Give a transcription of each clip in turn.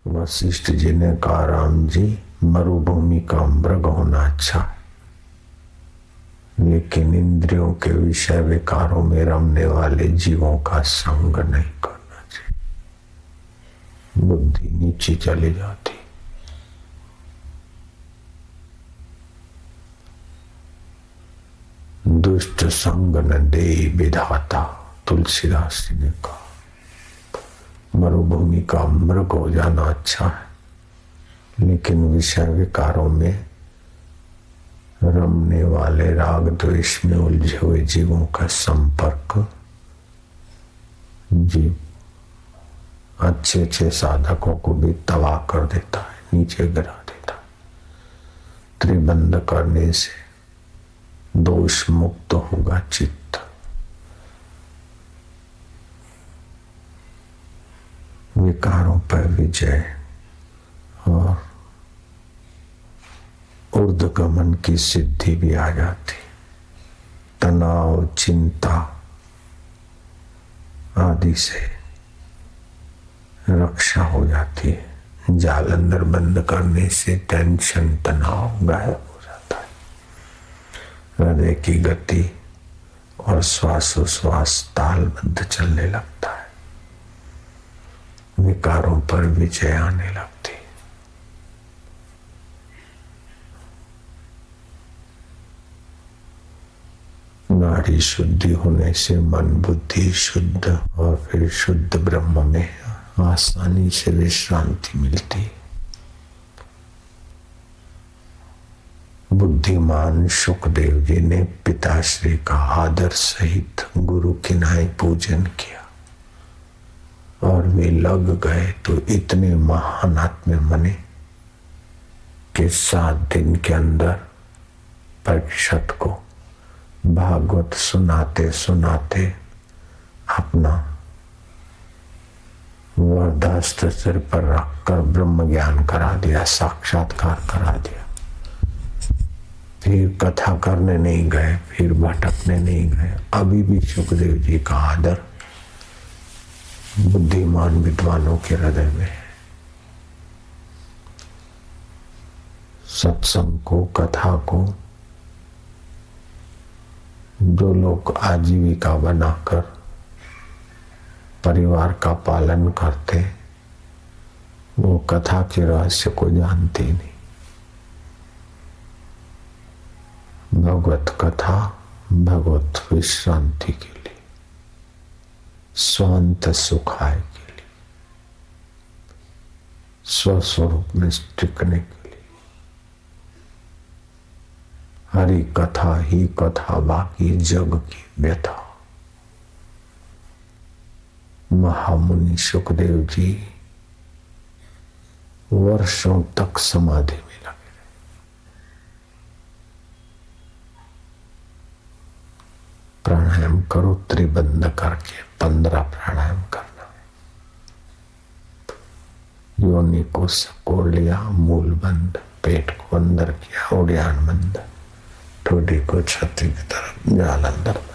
वशिष्ठ जी ने कहा, राम जी, मरुभूमि का मृग होना अच्छा है, लेकिन इंद्रियों के विषय विकारों में रमने वाले जीवों का संग नहीं करना चाहिए। बुद्धि नीचे चली जाती। दुष्ट संग न दे विधाता, तुलसीदास जी ने कहा। मरुभूमि का मृग हो जाना अच्छा है, लेकिन विषय विकारों में रमने वाले राग द्वेष में उलझे हुए जीवों का संपर्क जीव अच्छे अच्छे साधकों को भी तबाह कर देता है, नीचे गिरा देता है। त्रिबंध करने से दोष मुक्त होगा चित्त। विकारों पर विजय और ऊर्ध्वगमन की सिद्धि भी आ जाती। तनाव, चिंता आदि से रक्षा हो जाती है। जाल अंदर बंद करने से टेंशन, तनाव गायब हो जाता है। हृदय की गति और श्वासोश्वास तालबद्ध चलने लगता है। विकारों पर विजय आने लगती। नाड़ी शुद्धि होने से मन बुद्धि शुद्ध और फिर शुद्ध ब्रह्म में आसानी से विश्रांति मिलती। बुद्धिमान सुखदेव जी ने पिताश्री का आदर सहित गुरु किनाए पूजन किया और वे लग गए तो इतने महान आत्मा बने कि 7 दिन के अंदर परीक्षित को भागवत सुनाते सुनाते अपना वरदास्त्र सिर पर रखकर ब्रह्म ज्ञान करा दिया, साक्षात्कार करा दिया। फिर कथा करने नहीं गए, फिर भटकने नहीं गए। अभी भी सुखदेव जी का आदर बुद्धिमान विद्वानों के हृदय में है। सत्संग को, कथा को जो लोग आजीविका बनाकर परिवार का पालन करते, वो कथा के रहस्य को जानते नहीं। भगवत कथा भगवत विश्रांति के लिए, स्वांत सुखाय के लिए, स्वस्वरूप में टिकने के लिए। हरि कथा ही कथा, बाकी जग की व्यथा। महामुनि सुखदेव जी वर्षों तक समाधि में लगे रहे। प्राणायाम करो, त्रिबंध करके 15 प्राणायाम करना। योनि को सकोड़ लिया, मूल बंद, पेट को अंदर किया, उड़ान बंद, ठोडी को छाती की तरफ, जाल अंदर बंद।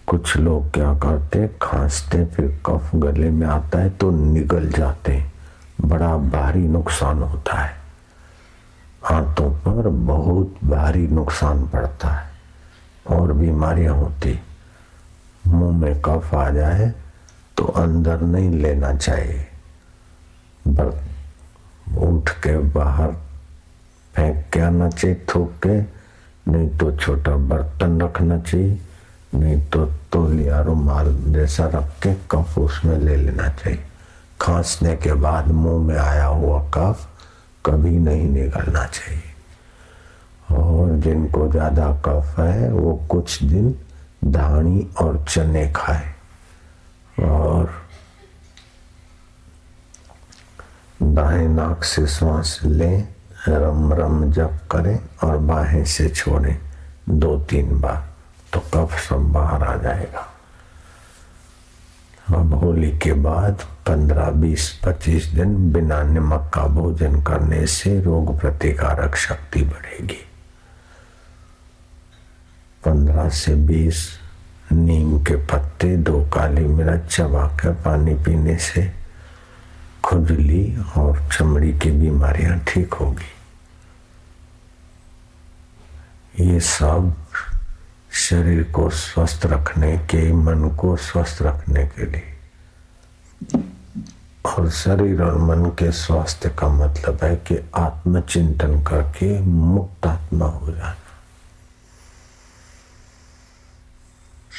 कुछ लोग क्या करते, खांसते, फिर कफ गले में आता है तो निगल जाते, बड़ा भारी नुकसान होता है। हाथों पर बहुत भारी नुकसान पड़ता है और बीमारियां होती। मुंह में कफ आ जाए तो अंदर नहीं लेना चाहिए, उठ के बाहर फेंक के आना चाहिए, थूक के, नहीं तो छोटा बर्तन रखना चाहिए, नहीं तो तौलिया रुमाल जैसा रख के कफ उसमें ले लेना चाहिए। खांसने के बाद मुंह में आया हुआ कफ कभी नहीं निकलना चाहिए। और जिनको ज्यादा कफ है वो कुछ दिन धानी और चने खाए और दाएं नाक से सांस लें, रम रम जप करें और बाहें से छोड़ें 2-3 बार, तो कफ सब बाहर आ जाएगा। अब होली के बाद 15, 20, 25 दिन बिना नमक का भोजन करने से रोग प्रतिकारक शक्ति बढ़ेगी। 15 से 20 नीम के पत्ते, 2 काली मिर्च चबा कर पानी पीने से खुजली और चमड़ी की बीमारियां ठीक होगी। ये सब शरीर को स्वस्थ रखने के, मन को स्वस्थ रखने के लिए। और शरीर और मन के स्वास्थ्य का मतलब है कि आत्मचिंतन करके मुक्त आत्मा हो जाना।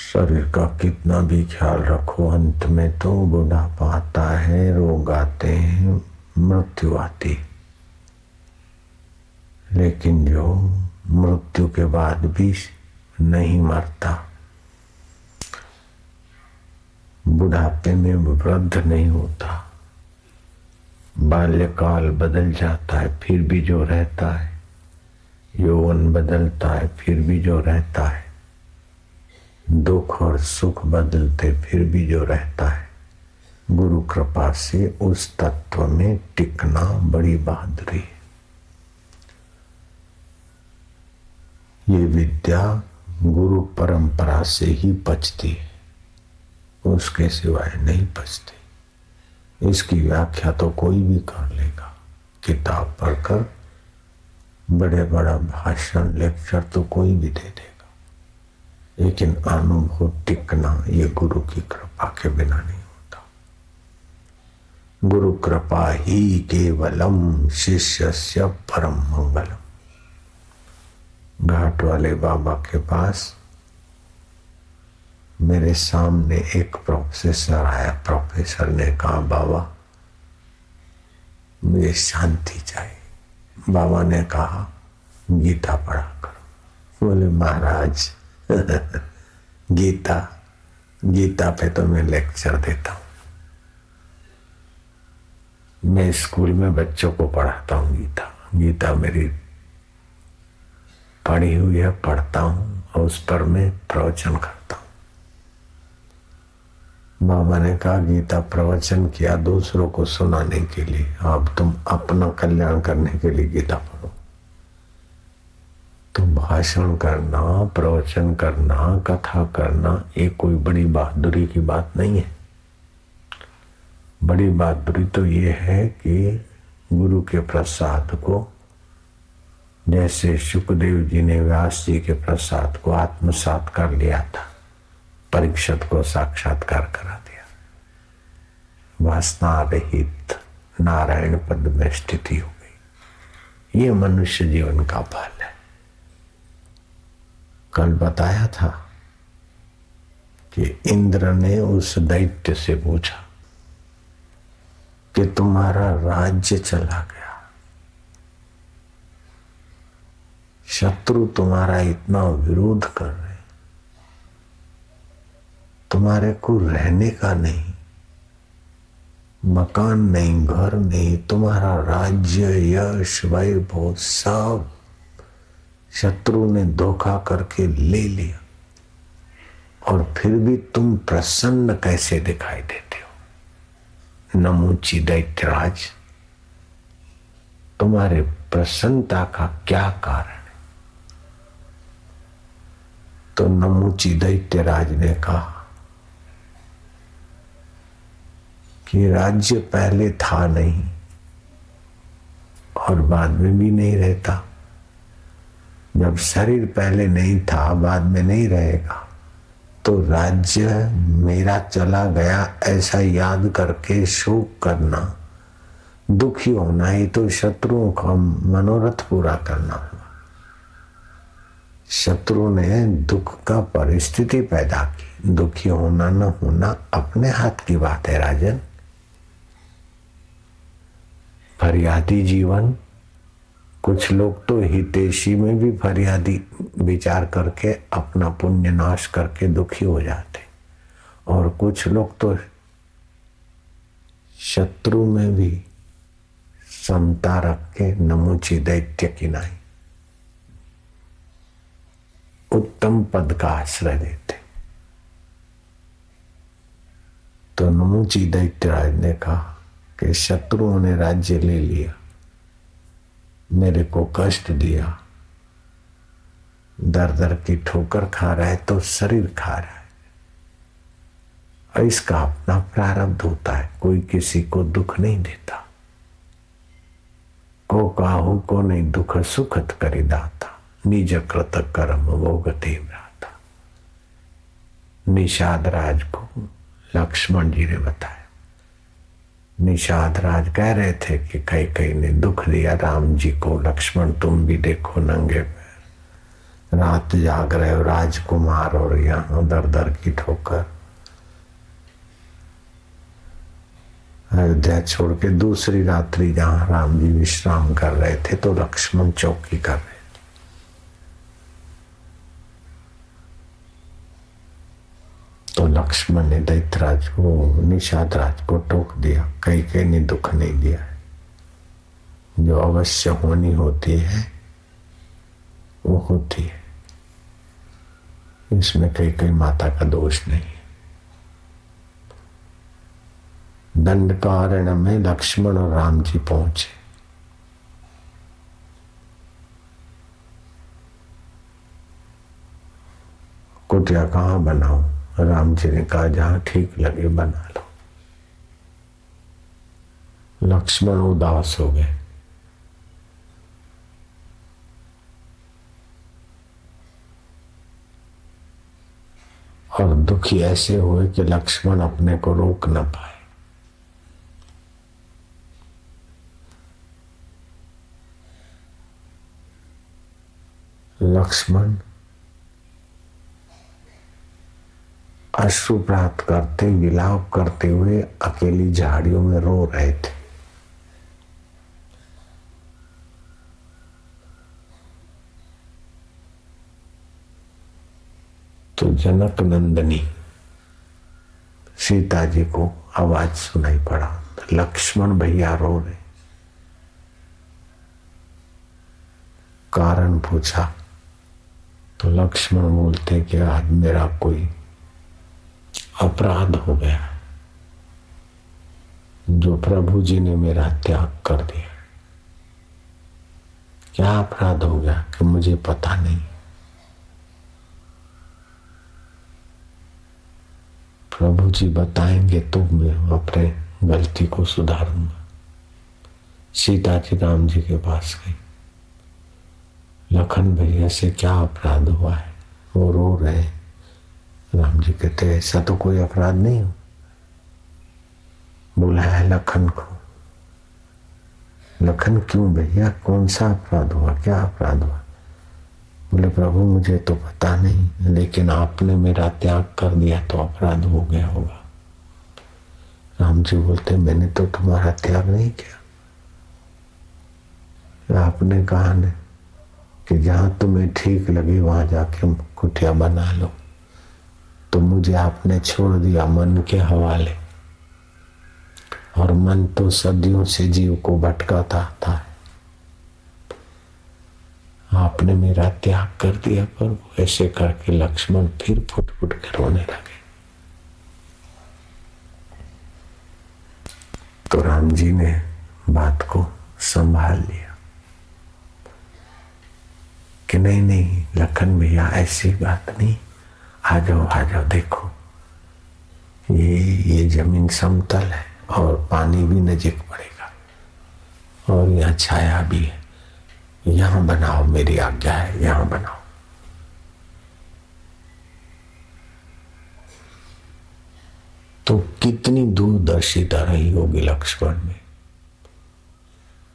शरीर का कितना भी ख्याल रखो, अंत में तो बुढ़ापा आता है, रोग आते हैं, मृत्यु आती। लेकिन जो मृत्यु के बाद भी नहीं मरता, बुढ़ापे में वृद्ध नहीं होता, बाल्यकाल बदल जाता है फिर भी जो रहता है, यौवन बदलता है फिर भी जो रहता है, दुख और सुख बदलते फिर भी जो रहता है, गुरु कृपा से उस तत्व में टिकना बड़ी बहादुरी है। ये विद्या गुरु परंपरा से ही पचती है, उसके सिवाय नहीं पचती। इसकी व्याख्या तो कोई भी कर लेगा, किताब पढ़कर बड़े बड़ा भाषण लेक्चर तो कोई भी दे देगा, लेकिन अनुभव टिकना ये गुरु की कृपा के बिना नहीं होता। गुरु कृपा ही केवलम शिष्यस्य परम मंगलम। घाट वाले बाबा के पास मेरे सामने एक प्रोफेसर आया। प्रोफेसर ने कहा, बाबा मुझे शांति चाहिए। बाबा ने कहा, गीता पढ़ा करो। बोले महाराज गीता पे तो मैं लेक्चर देता हूँ, मैं स्कूल में बच्चों को पढ़ाता हूँ। गीता मेरी पढ़ी हुई है, पढ़ता हूँ और उस पर मैं प्रवचन करता हूँ। बाबा ने कहा, गीता प्रवचन किया दूसरों को सुनाने के लिए, अब तुम अपना कल्याण करने के लिए गीता पढ़ो। तो भाषण करना, प्रवचन करना, कथा करना ये कोई बड़ी बहादुरी की बात नहीं है। बड़ी बहादुरी तो ये है कि गुरु के प्रसाद को, जैसे सुखदेव जी ने व्यास जी के प्रसाद को आत्मसात कर लिया था, परीक्षित को साक्षात्कार करा दिया, वासना रहित नारायण पद में स्थिति हो गई। ये मनुष्य जीवन का फल है। कल बताया था कि इंद्र ने उस दैत्य से पूछा कि तुम्हारा राज्य चला गया, शत्रु तुम्हारा इतना विरोध कर रहे, तुम्हारे को रहने का नहीं, मकान नहीं, घर नहीं, तुम्हारा राज्य, यश, वैभव सब शत्रु ने धोखा करके ले लिया, और फिर भी तुम प्रसन्न कैसे दिखाई देते हो? नमूची दैत्यराज, तुम्हारे प्रसन्नता का क्या कारण है? तो नमूची दैत्यराज ने कहा कि राज्य पहले था नहीं और बाद में भी नहीं रहता। जब शरीर पहले नहीं था, बाद में नहीं रहेगा, तो राज्य मेरा चला गया ऐसा याद करके शोक करना, दुखी होना, ही तो शत्रुओं का मनोरथ पूरा करना हुआ। शत्रु ने दुख का परिस्थिति पैदा की, दुखी होना न होना अपने हाथ की बात है राजन। फरियादी जीवन, कुछ लोग तो हितैषी में भी फरियादी विचार करके अपना पुण्य नाश करके दुखी हो जाते, और कुछ लोग तो शत्रु में भी समता रख के नमूची दैत्य की नाई उत्तम पद का आश्रय देते। तो नमूची दैत्यराज ने कहा कि शत्रुओं ने राज्य ले लिया, मेरे को कष्ट दिया, दर दर की ठोकर खा रहा है तो शरीर खा रहा है, और इसका अपना प्रारब्ध होता है। कोई किसी को दुख नहीं देता। को काहू को नहीं दुख सुखत करी दाता, निज कृत कर्म भोगते व्राता। निषाद राज को लक्ष्मण जी ने बताया। निषाद राज कह रहे थे कि कई कई ने दुख दिया राम जी को। लक्ष्मण तुम भी देखो नंगे पैर रात जाग रहे हो, राजकुमार, और यहाँ दर दर की ठोकर। अयोध्या छोड़ के दूसरी रात्रि जहां राम जी विश्राम कर रहे थे तो लक्ष्मण चौकी कर रहे थे। तो लक्ष्मण ने दैत्यराज को, निषाद राज को टोक दिया। कई ने दुख नहीं दिया है। जो अवश्य होनी होती है वो होती है। इसमें कई माता का दोष नहीं है। दंडकारण्य में लक्ष्मण और राम जी पहुंचे। कुटिया कहाँ बनाऊं? राम जी ने कहा जहां ठीक लगे बना लो। लक्ष्मण उदास हो गए। और दुखी ऐसे हुए कि लक्ष्मण अपने को रोक न पाए। लक्ष्मण अश्रु प्राप्त करते, विलाप करते हुए अकेली झाड़ियों में रो रहे थे। तो जनक नंदनी सीता जी को आवाज सुनाई पड़ा, लक्ष्मण भैया रो रहे। कारण पूछा तो लक्ष्मण बोलते कि आज मेरा कोई अपराध हो गया जो प्रभु जी ने मेरा त्याग कर दिया। क्या अपराध हो गया कि मुझे पता नहीं। प्रभु जी बताएंगे तो मैं अपने गलती को सुधारूंगा। सीता जी राम जी के पास गई। लखन भैया से क्या अपराध हुआ है? वो रो रहे। राम जी कहते ऐसा तो कोई अपराध नहीं हो। बुलाया लखन को। लखन क्यों भैया, कौन सा अपराध हुआ? क्या अपराध हुआ? बोले प्रभु मुझे तो पता नहीं, लेकिन आपने मेरा त्याग कर दिया तो अपराध हो गया होगा। राम जी बोलते मैंने तो तुम्हारा त्याग नहीं किया। आपने कहा न कि जहां तुम्हें ठीक लगे वहां जाके कुटिया बना लो, तो मुझे आपने छोड़ दिया मन के हवाले। और मन तो सदियों से जीव को भटकाता था। आपने मेरा त्याग कर दिया। पर ऐसे करके लक्ष्मण फिर फुट फुट के रोने लगे। तो राम जी ने बात को संभाल लिया कि नहीं नहीं लखन भैया ऐसी बात नहीं, आ जाओ देखो ये जमीन समतल है और पानी भी नजीक पड़ेगा और यहाँ छाया भी है। यहाँ बनाओ, मेरी आज्ञा है, यहाँ बनाओ। तो कितनी दूरदर्शिता रही होगी लक्ष्मण में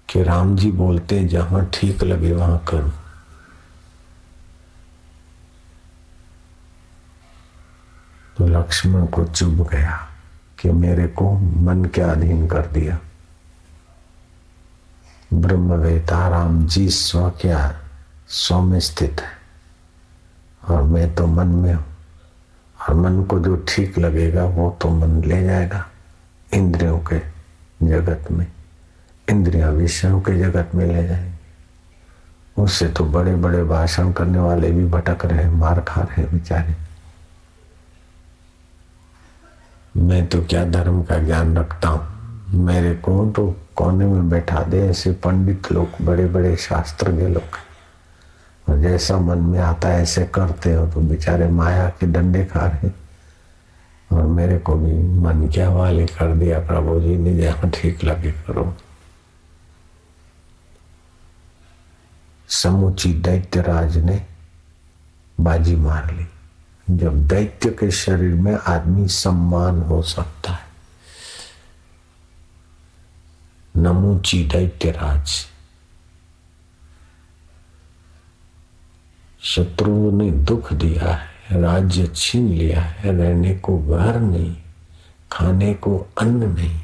कि राम जी बोलते जहां ठीक लगे वहां करो। तो लक्ष्मण को चुभ गया कि मेरे को मन के अधीन कर दिया। ब्रह्मवेता राम जी स्व में स्थित है और मैं तो मन में हूं। और मन को जो ठीक लगेगा वो तो मन ले जाएगा इंद्रियों के जगत में, इंद्रियां विषयों के जगत में ले जाएंगे। उससे तो बड़े बड़े भाषण करने वाले भी भटक रहे, मार खा रहे बेचारे। मैं तो क्या धर्म का ज्ञान रखता हूं, मेरे को तो कोने में बैठा दे ऐसे पंडित लोग, बड़े बड़े शास्त्र के लोग, और जैसा मन में आता है ऐसे करते हो तो बेचारे माया के डंडे खा रहे। और मेरे को भी मन के हवाले कर दिया, प्रभु जी ने जहाँ ठीक लगे करो। समूची दैत्यराज ने बाजी मार ली। जब दैत्य के शरीर में आदमी सम्मान हो सकता है। नमूची दैत्यराज, शत्रुओं ने दुख दिया है, राज्य छीन लिया है, रहने को घर नहीं, खाने को अन्न नहीं,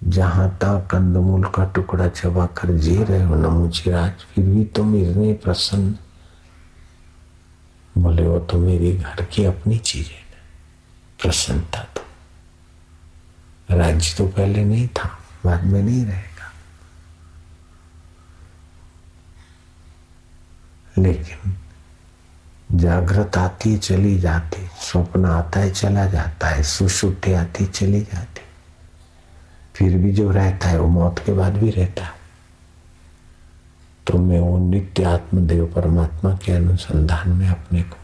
जहां तक कंदमूल का टुकड़ा चबा कर जी रहे हो नमूची राज, फिर भी तुम इतने प्रसन्न। बोले वो तो मेरी घर की अपनी चीज है, प्रसन्नता तो राज्य तो पहले नहीं था, बाद में नहीं रहेगा। लेकिन जागृत आती चली जाती, स्वप्न आता है चला जाता है, सुषुप्ति आती चली जाती, फिर भी जो रहता है वो मौत के बाद भी रहता है। तो मैं वो नित्य आत्मदेव परमात्मा के अनुसंधान में अपने को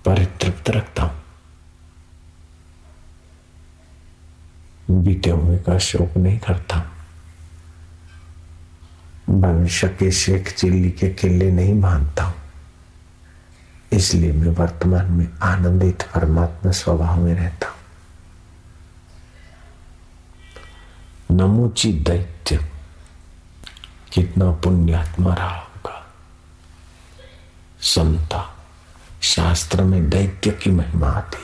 परितृप्त रखता हूं, बीते हुए का शोक नहीं करता, भविष्य के शेख चिल्ली के किले नहीं बांधता हूं। इसलिए मैं वर्तमान में आनंदित परमात्मा स्वभाव में रहता हूं। नमूची दैत्य कितना पुण्यात्मा रहा होगा। समता, शास्त्र में दैत्य की महिमा आती।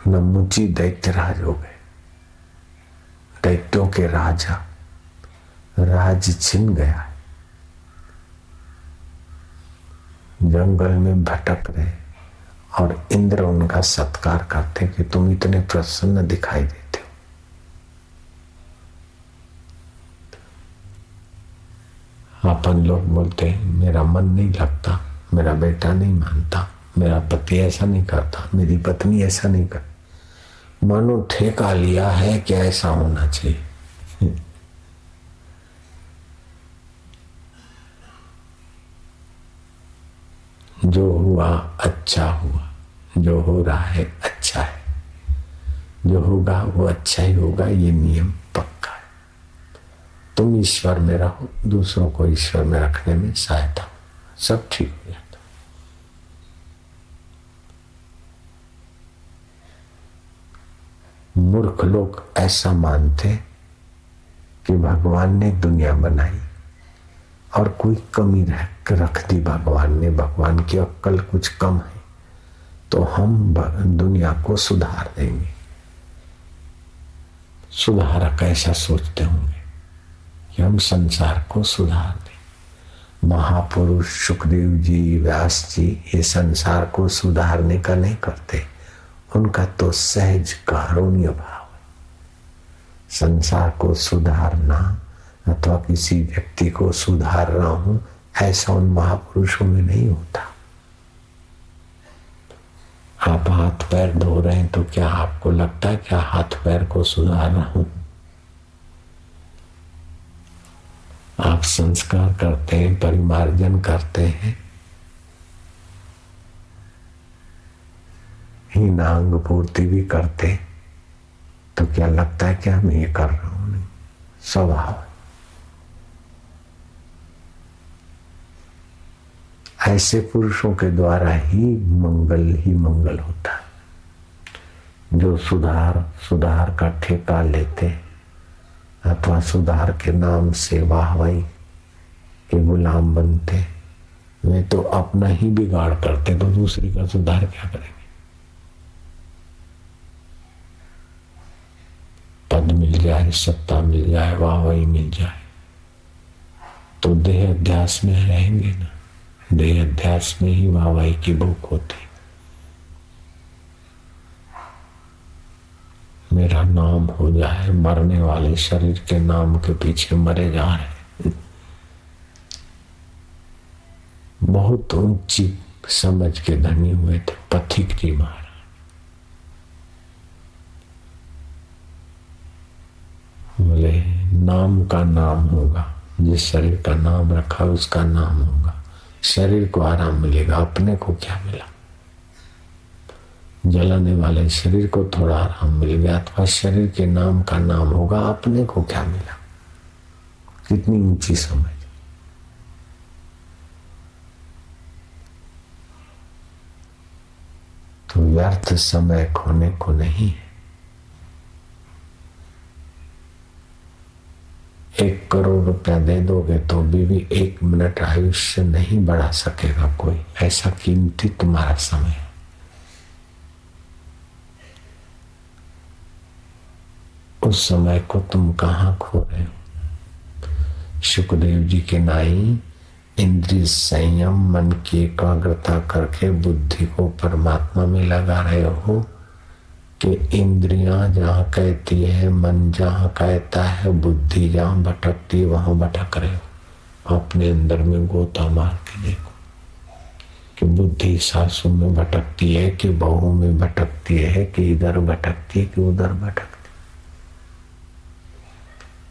नमूची दैत्यराज हो गए, दैत्यों के राजा, राज छिन गया है। जंगल में भटक रहे और इंद्र उनका सत्कार करते कि तुम इतने प्रसन्न दिखाई देते हो। अपन लोग बोलते हैं मेरा मन नहीं लगता, मेरा बेटा नहीं मानता, मेरा पति ऐसा नहीं करता, मेरी पत्नी ऐसा नहीं करती। मानो ठेका लिया है कि ऐसा होना चाहिए। जो हुआ अच्छा हुआ, जो हो रहा है अच्छा है, जो होगा वो अच्छा ही होगा, ये नियम पक्का है। तुम ईश्वर में रहो, दूसरों को ईश्वर में रखने में सहायता, सब ठीक हो जाता। मूर्ख लोग ऐसा मानते कि भगवान ने दुनिया बनाई और कोई कमी रख दी भगवान ने, भगवान की अक्ल कुछ कम है तो हम दुनिया को सुधार देंगे। सुधारक ऐसा सोचते होंगे कि हम संसार को सुधार दें। महापुरुष सुखदेव जी, व्यास जी ये संसार को सुधारने का नहीं करते, उनका तो सहज कारुण्य भाव है। संसार को सुधारना अथवा किसी व्यक्ति को सुधार रहा हूं ऐसा उन महापुरुषों में नहीं होता। आप हाथ पैर धो रहे हैं तो क्या आपको लगता है क्या हाथ पैर को सुधार रहा हूं? आप संस्कार करते हैं, परिमार्जन करते हैं, हीनांग पूर्ति भी करते, तो क्या लगता है कि हम ये कर रहा हूं? नहीं, स्वभाव। ऐसे पुरुषों के द्वारा ही मंगल होता है। जो सुधार का ठेका लेते अथवा सुधार के नाम से वाहवाही के गुलाम बनते, वे तो अपना ही बिगाड़ करते, तो दूसरे का सुधार क्या करेंगे? पद मिल जाए, सत्ता मिल जाए, वाहवाही मिल जाए तो देह अध्यास में रहेंगे ना। देह अध्यास में ही वाहवाही की भूख होती। मेरा नाम हो जाए, मरने वाले शरीर के नाम के पीछे मरे जा रहे। बहुत ऊंची समझ के धनी हुए थे पथिक जी महाराज। बोले नाम का नाम होगा, जिस शरीर का नाम रखा उसका नाम होगा। शरीर को आराम मिलेगा, अपने को क्या मिला? जलाने वाले शरीर को थोड़ा आराम मिल गया, अथवा शरीर के नाम का नाम होगा, अपने को क्या मिला? कितनी ऊंची समझ। तो व्यर्थ समय खोने को नहीं है। 1 करोड़ रुपया दे दोगे तो भी 1 मिनट आयुष्य नहीं बढ़ा सकेगा कोई। ऐसा कीमती तुम्हारा समय है। उस समय को तुम कहाँ खो रहे हो? सुखदेव जी के नाई इंद्रिय संयम, मन की एकाग्रता करके बुद्धि को परमात्मा में लगा रहे हो कि इंद्रियां जहाँ कहती है, मन जहाँ कहता है, बुद्धि जहाँ भटकती है वहां भटक रहे हो। अपने अंदर में गोता मार के देखो कि बुद्धि सासू में भटकती है कि बहू में भटकती है कि इधर भटकती है कि उधर भटकती।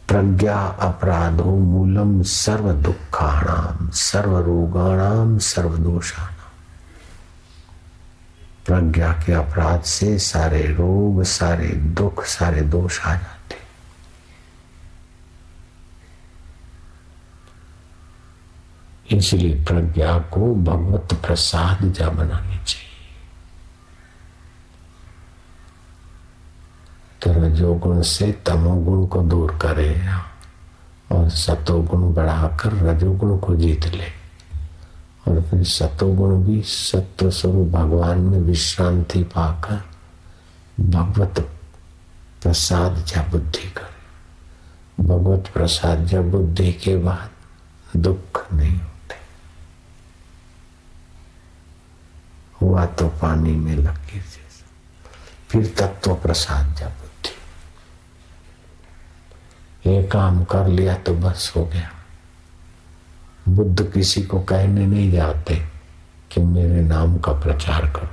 प्रज्ञा अपराधो मूलम सर्व दुखाणाम सर्व रोगाणाम सर्व दोषाणाम। प्रज्ञा के अपराध से सारे रोग, सारे दुख, सारे दोष आ जाते। इसलिए प्रज्ञा को भगवत प्रसाद जा बनानी चाहिए। तो रजोगुण से तमोगुण को दूर करे और सतोगुण बढ़ाकर रजोगुण को जीत ले, और फिर सतोगुण भी सत्व स्वरूप भगवान में विश्रांति पाकर भगवत प्रसाद जा बुद्धि करे। भगवत प्रसाद जा बुद्धि के बाद दुख नहीं होते। हुआ तो पानी में लकीर जैसा, फिर तत्व प्रसाद जा बुद्धि। ये काम कर लिया तो बस हो गया। बुद्ध किसी को कहने नहीं जाते कि मेरे नाम का प्रचार करो।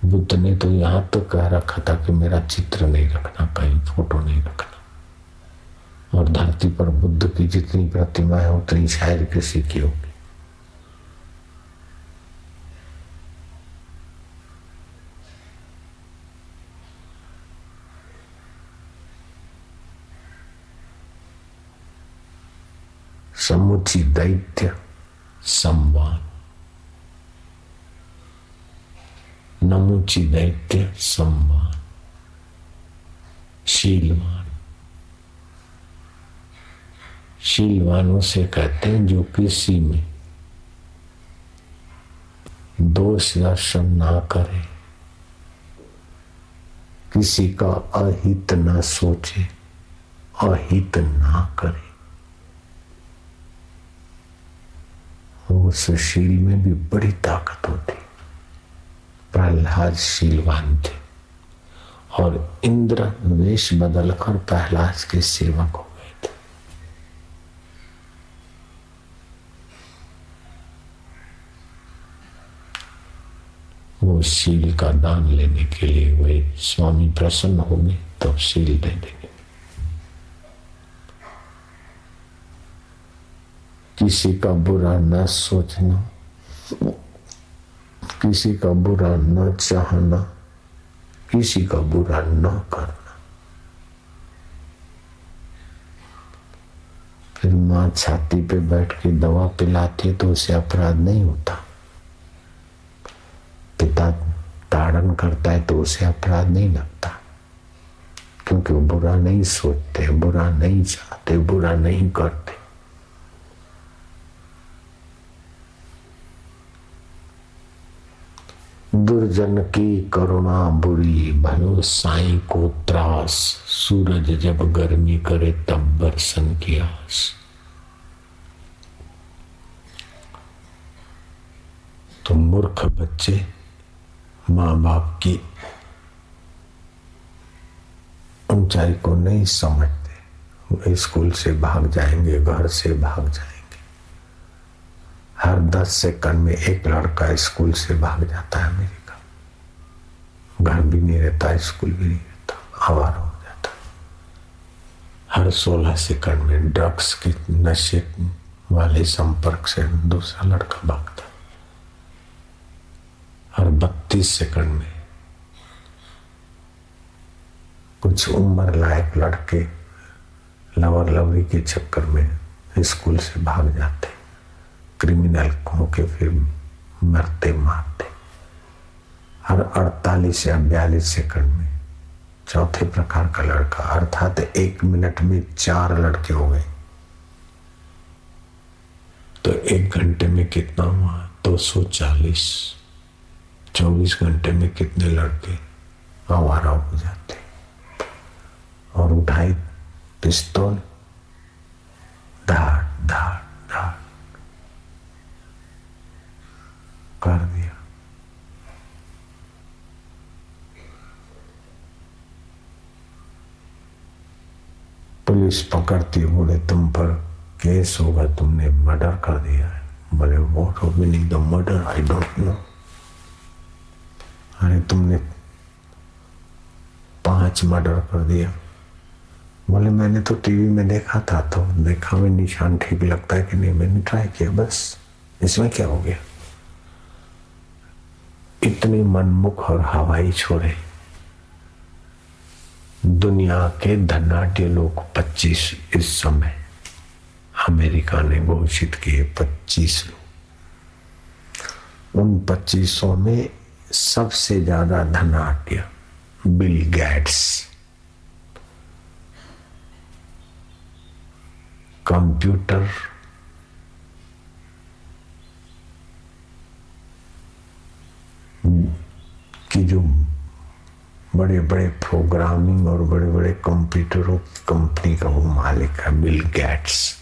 बुद्ध ने तो यहां तो कह रखा था कि मेरा चित्र नहीं रखना, कहीं फोटो नहीं रखना। और धरती पर बुद्ध की जितनी प्रतिमा है उतनी शायद किसी की होगी। समुची दैत्य संवान, नमुची दैत्य संवान। शीलवान, शीलवानों से कहते हैं जो किसी में दोष दर्शन ना करे, किसी का अहित न सोचे, अहित ना करे। उस शील में भी बड़ी ताकत होती। प्रहलाद शीलवान थे और इंद्र वेश बदलकर प्रहलाद के सेवक हो गए थे। वो शील का दान लेने के लिए वे स्वामी प्रसन्न होंगे तब शील दे देंगे। किसी का बुरा न सोचना, किसी का बुरा न चाहना, किसी का बुरा न करना। फिर माँ छाती पे बैठ के दवा पिलाती तो उसे अपराध नहीं होता। पिता ताड़न करता है तो उसे अपराध नहीं लगता, क्योंकि वो बुरा नहीं सोचते, बुरा नहीं चाहते, बुरा नहीं करते। दुर्जन की करुणा बुरी, भलो साईं को त्रास। सूरज जब गर्मी करे तब बरसन की आस। तो मूर्ख बच्चे माँ बाप की ऊंचाई को नहीं समझते। वे स्कूल से भाग जाएंगे, घर से भाग जाएंगे। हर 10 सेकंड में एक लड़का स्कूल से भाग जाता है अमेरिका। घर भी नहीं रहता, स्कूल भी नहीं रहता, आवारा हो जाता। हर 16 सेकंड में ड्रग्स के नशे वाले संपर्क से दूसरा लड़का भागता। हर 32 सेकंड में कुछ उम्र लायक लड़के लवर लवरी के चक्कर में स्कूल से भाग जाते, क्रिमिनल होके फिर मरते मारते। हर 48 या 42 सेकंड में चौथे प्रकार का लड़का, अर्थात 1 मिनट में 4 लड़के हो गए। तो 1 घंटे में कितना हुआ? 240। 24 घंटे में कितने लड़के आवारा हो जाते। और उठाई पिस्तौल, धाड़ धाड़ धाड़ कर दिया। पुलिस पकड़ती, बोले तुम पर केस होगा, तुमने मर्डर कर दिया है। बोले what of meaning the murder, I don't know. अरे तुमने 5 मर्डर कर दिया। बोले मैंने तो टीवी में देखा था, तो देखा में निशान ठीक लगता है कि नहीं, मैंने ट्राई किया, बस इसमें क्या हो गया। इतने मनमुख और हवाई छोरे। दुनिया के धनाढ्य लोग 25 इस समय अमेरिका ने घोषित किए 25 लोग। उन 25 में सबसे ज्यादा धनाढ्य बिल गेट्स, कंप्यूटर की जो बड़े बड़े प्रोग्रामिंग और बड़े बड़े कंप्यूटरों की कंपनी का वो मालिक है बिल गेट्स।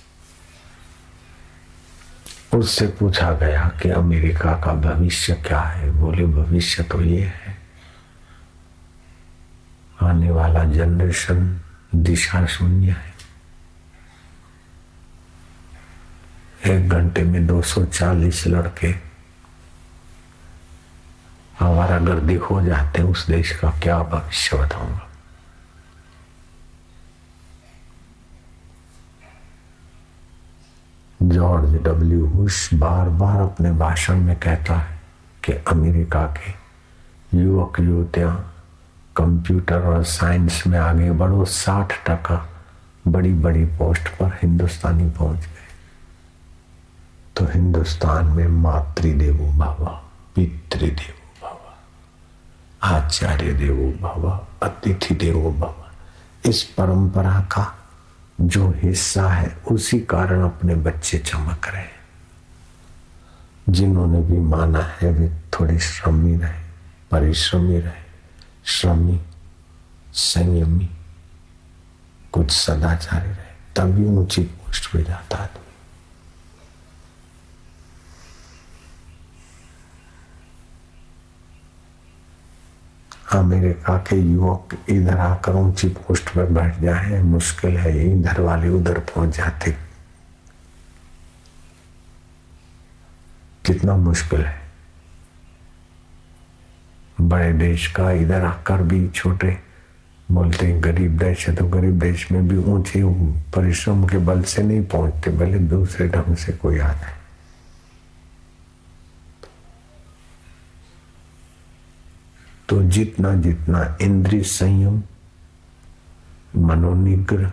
उससे पूछा गया कि अमेरिका का भविष्य क्या है। बोले भविष्य तो ये है, आने वाला जनरेशन दिशा शून्य है। 1 घंटे में 240 लड़के आवारागर्दी हो जाते हैं, उस देश का क्या भविष्य बताऊंगा। जॉर्ज डब्ल्यू बुश बार बार अपने भाषण में कहता है कि अमेरिका के युवक युवतियां कंप्यूटर और साइंस में आगे बढ़ो। 60% बड़ी बड़ी पोस्ट पर हिंदुस्तानी पहुंच गए। तो हिंदुस्तान में मातृदेवो भव, पितृदेवो भव, आचार्य देवो भव, अतिथि देवो भव, इस परंपरा का जो हिस्सा है उसी कारण अपने बच्चे चमक रहे। जिन्होंने भी माना है वे थोड़े श्रमी रहे, परिश्रमी रहे, श्रमी, संयमी, कुछ सदाचारी रहे, तभी ऊंची पोस्ट पे जाता आदमी। अमेरिका के युवक इधर आकर ऊंची पोस्ट पर बैठ जाए मुश्किल है, इधर वाले उधर पहुंच जाते कितना मुश्किल है। बड़े देश का इधर आकर भी छोटे बोलते हैं गरीब देश है, तो गरीब देश में भी ऊंचे परिश्रम के बल से नहीं पहुंचते, भले दूसरे ढंग से कोई आ जाए। तो जितना जितना इंद्रिय संयम, मनोनिग्रह,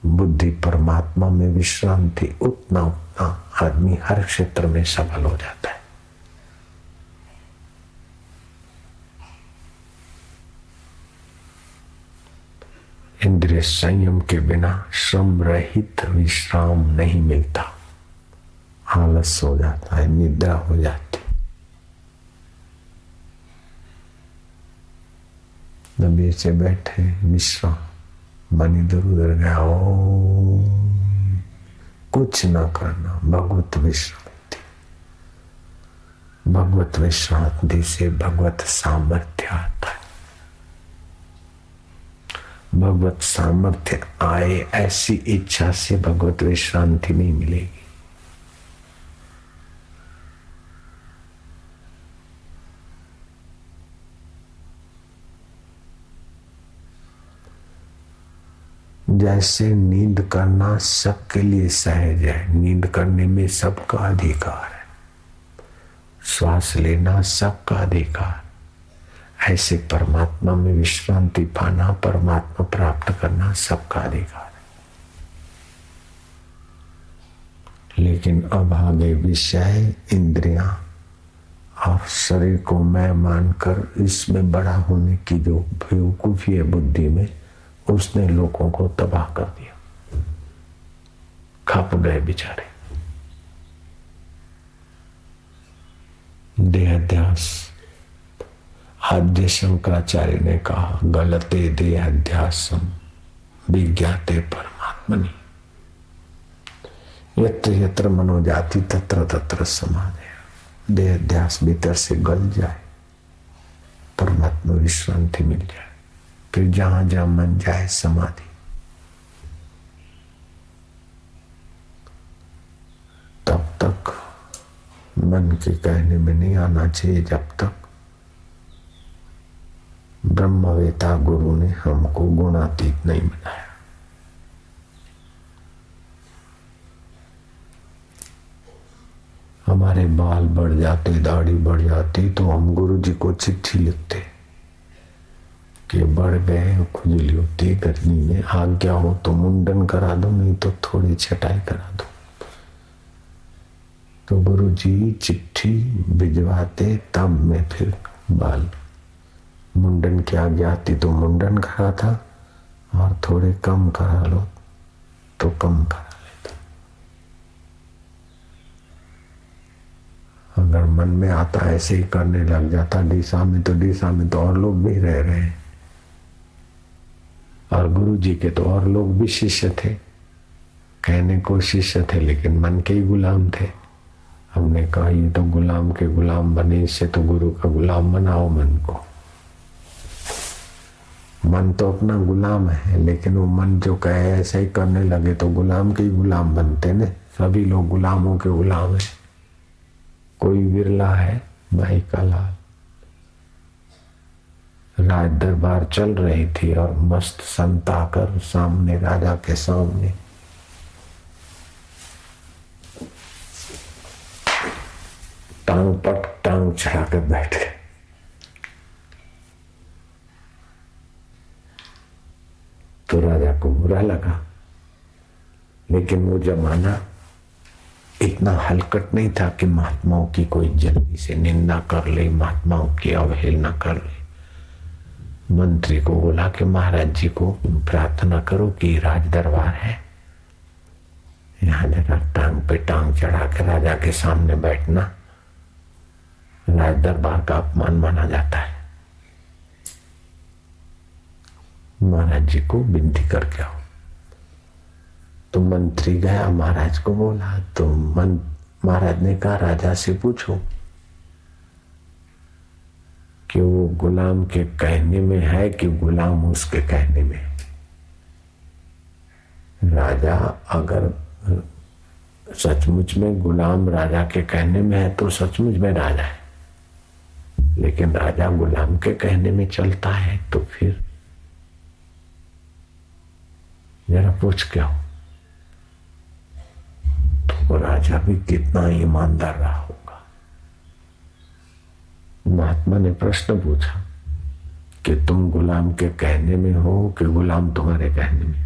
बुद्धि परमात्मा में विश्रांति, उतना उतना आदमी हर क्षेत्र में सफल हो जाता है। इंद्रिय संयम के बिना श्रम रहित विश्राम नहीं मिलता। आलस हो जाता है, निद्रा हो जाती। दबे से बैठे विश्राम, मन इधर उधर गया, ओम, कुछ ना करना, भगवत विश्रांति। भगवत विश्रांति से भगवत सामर्थ्य आता है। भगवत सामर्थ्य आए ऐसी इच्छा से भगवत विश्रांति नहीं मिलेगी। जैसे नींद करना सबके लिए सहज है, नींद करने में सबका अधिकार है, श्वास लेना सबका अधिकार, ऐसे परमात्मा में विश्रांति पाना, परमात्मा प्राप्त करना सबका अधिकार है। लेकिन अब आगे विषय, इंद्रियां और शरीर को मैं मानकर इसमें बड़ा होने की जो बेवकूफी है बुद्धि में, उसने लोगों को तबाह कर दिया। खप गए बेचारे। देहाध्यास, आद्य शंकराचार्य ने कहा, गलते देहाध्यासम विज्ञाते परमात्मनि, यत्र यत्र मनो जाति तत्र तत्र समाधि। देहाध्यास भीतर से गल जाए, परमात्मा विश्रांति मिल जाए, फिर जहां जहां मन जाए समाधि। तब तक मन के कहने में नहीं आना चाहिए जब तक ब्रह्मवेता गुरु ने हमको गुणातीत नहीं बनाया। हमारे बाल बढ़ जाते, दाढ़ी बढ़ जाती तो हम गुरु जी को चिट्ठी लिखते कि बढ़ गए, खुजली होती, गर्मी में आज्ञा हो तो मुंडन करा दो, नहीं तो थोड़ी छटाई करा दो। तो गुरु जी चिट्ठी भिजवाते, तब मैं फिर बाल मुंडन की आज्ञा आती तो मुंडन करा था, और थोड़े कम करा लो तो कम करा लेता। अगर मन में आता ऐसे ही करने लग जाता डीसा में तो और लोग भी रह रहे हैं, और गुरु जी के तो और लोग भी शिष्य थे, कहने को शिष्य थे लेकिन मन के ही गुलाम थे। हमने कहा ये तो गुलाम के गुलाम बने, इससे तो गुरु का गुलाम बनाओ मन को। मन तो अपना गुलाम है, लेकिन वो मन जो कहे ऐसा ही करने लगे तो गुलाम के ही गुलाम बनते ने। सभी लोग गुलामों के गुलाम है, कोई विरला है माई का लाल। राज दरबार चल रही थी और मस्त संत आकर सामने, राजा के सामने टांग पट टांग चढ़ाकर बैठ गए। तो राजा को बुरा लगा, लेकिन वो जमाना इतना हलकट नहीं था कि महात्माओं की कोई जल्दी से निंदा कर ले, महात्माओं की अवहेलना कर ले। मंत्री को बोला कि महाराज जी को प्रार्थना करो कि राज दरबार है, यहाँ जरा टांग पे टांग चढ़ा के राजा के सामने बैठना राज दरबार का अपमान माना जाता है। महाराज जी को विनती करके आओ। तो मंत्री गया, महाराज को बोला, तो महाराज ने कहा राजा से पूछो कि वो गुलाम के कहने में है कि गुलाम उसके कहने में। राजा अगर सचमुच में गुलाम राजा के कहने में है तो सचमुच में राजा है, लेकिन राजा गुलाम के कहने में चलता है तो फिर जरा पूछ के आओ। तो राजा भी कितना ईमानदार रहा होगा। महात्मा ने प्रश्न पूछा कि तुम गुलाम के कहने में हो कि गुलाम तुम्हारे कहने में?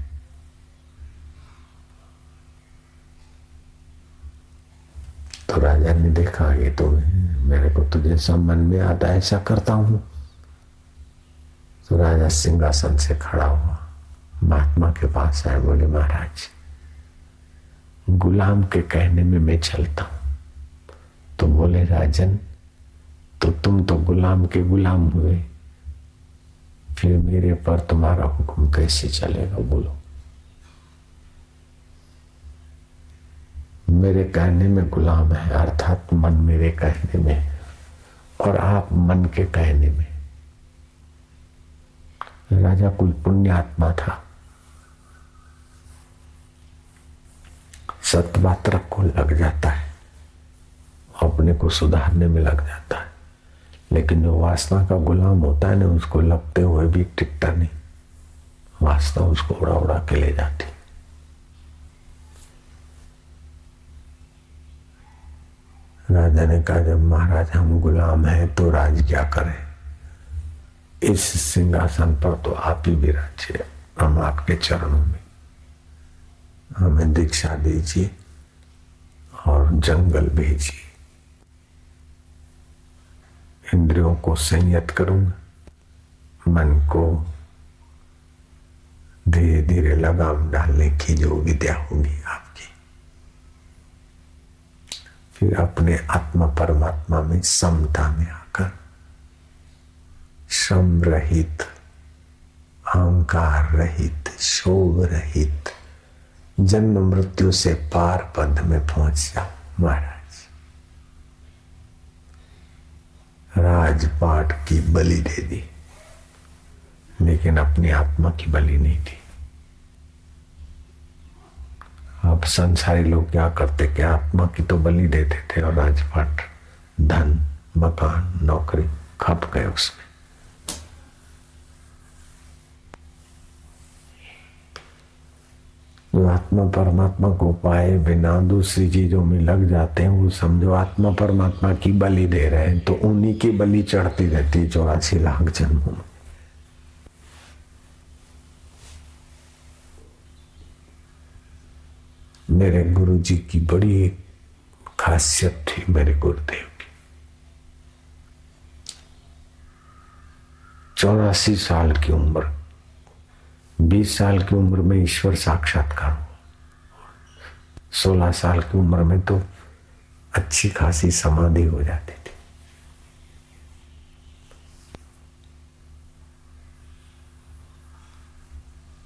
तो राजा ने देखा ये तो मेरे को तो जैसा मन में आता है ऐसा करता हूं। तो राजा सिंहासन से खड़ा हुआ, महात्मा के पास आए, बोले महाराज गुलाम के कहने में मैं चलता हूं। तो बोले राजन, तो तुम तो गुलाम के गुलाम हुए, फिर मेरे पर तुम्हारा हुक्म कैसे चलेगा? बोलो। मेरे कहने में गुलाम है, अर्थात मन मेरे कहने में और आप मन के कहने में। राजा कुल पुण्यात्मा था, सतबात्रक को लग जाता है, अपने को सुधारने में लग जाता है, लेकिन जो वासना का गुलाम होता है ना, उसको लगते हुए भी टिकता नहीं, वास्तव उसको उड़ा उड़ा के ले जाती। राजा ने कहा, जब महाराज हम गुलाम हैं तो राज क्या करें, इस सिंहासन पर तो आप ही विराजिए, हम आपके चरणों में, हमें दीक्षा दीजिए और जंगल भेजिए। इंद्रियों को संयत करूंगा, मन को धीरे धीरे लगाम डालने की जो विद्या होगी आपकी, फिर अपने आत्मा परमात्मा में समता में आकर श्रम रहित, अहंकार रहित, शोभ रहित जन्म मृत्यु से पार पद में पहुंच जाओ। महाराज राजपाट की बलि दे दी, लेकिन अपनी आत्मा की बलि नहीं दी। अब संसारी लोग क्या करते, क्या आत्मा की तो बलि देते थे और राजपाट, धन, मकान, नौकरी खप गए उसमें। जो आत्मा परमात्मा को पाए बिना दूसरी चीजों में लग जाते हैं, वो समझो आत्मा परमात्मा की बलि दे रहे हैं, तो उन्हीं की बलि चढ़ती रहती 84 लाख जन्मों में। मेरे गुरु जी की बड़ी खासियत थी, मेरे गुरुदेव की। 84 साल की उम्र, 20 साल की उम्र में ईश्वर साक्षात्कार, 16 साल की उम्र में तो अच्छी खासी समाधि हो जाती थी।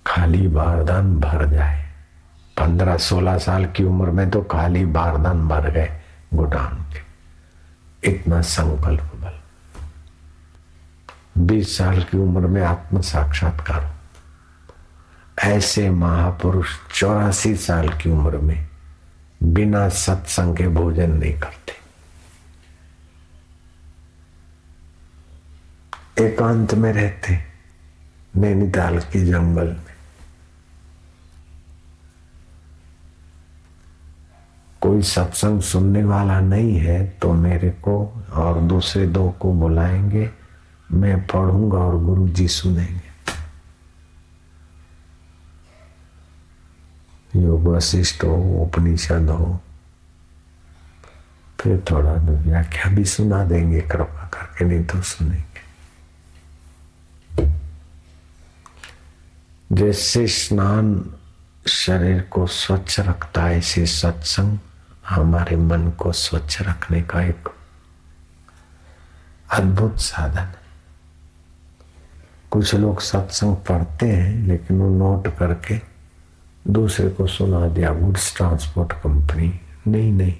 खाली बारदान भर जाए, 15-16 साल की उम्र में तो खाली बारदान भर गए घुटान के, इतना संकल्प बल। 20 साल की उम्र में आत्म साक्षात्कार। ऐसे महापुरुष 84 साल की उम्र में बिना सत्संग के भोजन नहीं करते, एकांत में रहते नैनीताल के जंगल में। कोई सत्संग सुनने वाला नहीं है तो मेरे को और दूसरे 2 को बुलाएंगे, मैं पढ़ूंगा और गुरु जी सुनेंगे। योग वशिष्ठ हो, उपनिषद हो, फिर थोड़ा व्याख्या भी सुना देंगे कृपा करके, नहीं तो सुनेंगे। जैसे स्नान शरीर को स्वच्छ रखता है, ऐसे सत्संग हमारे मन को स्वच्छ रखने का एक अद्भुत साधन है। कुछ लोग सत्संग पढ़ते हैं लेकिन वो नोट करके दूसरे को सुना दिया, गुड्स ट्रांसपोर्ट कंपनी। नहीं,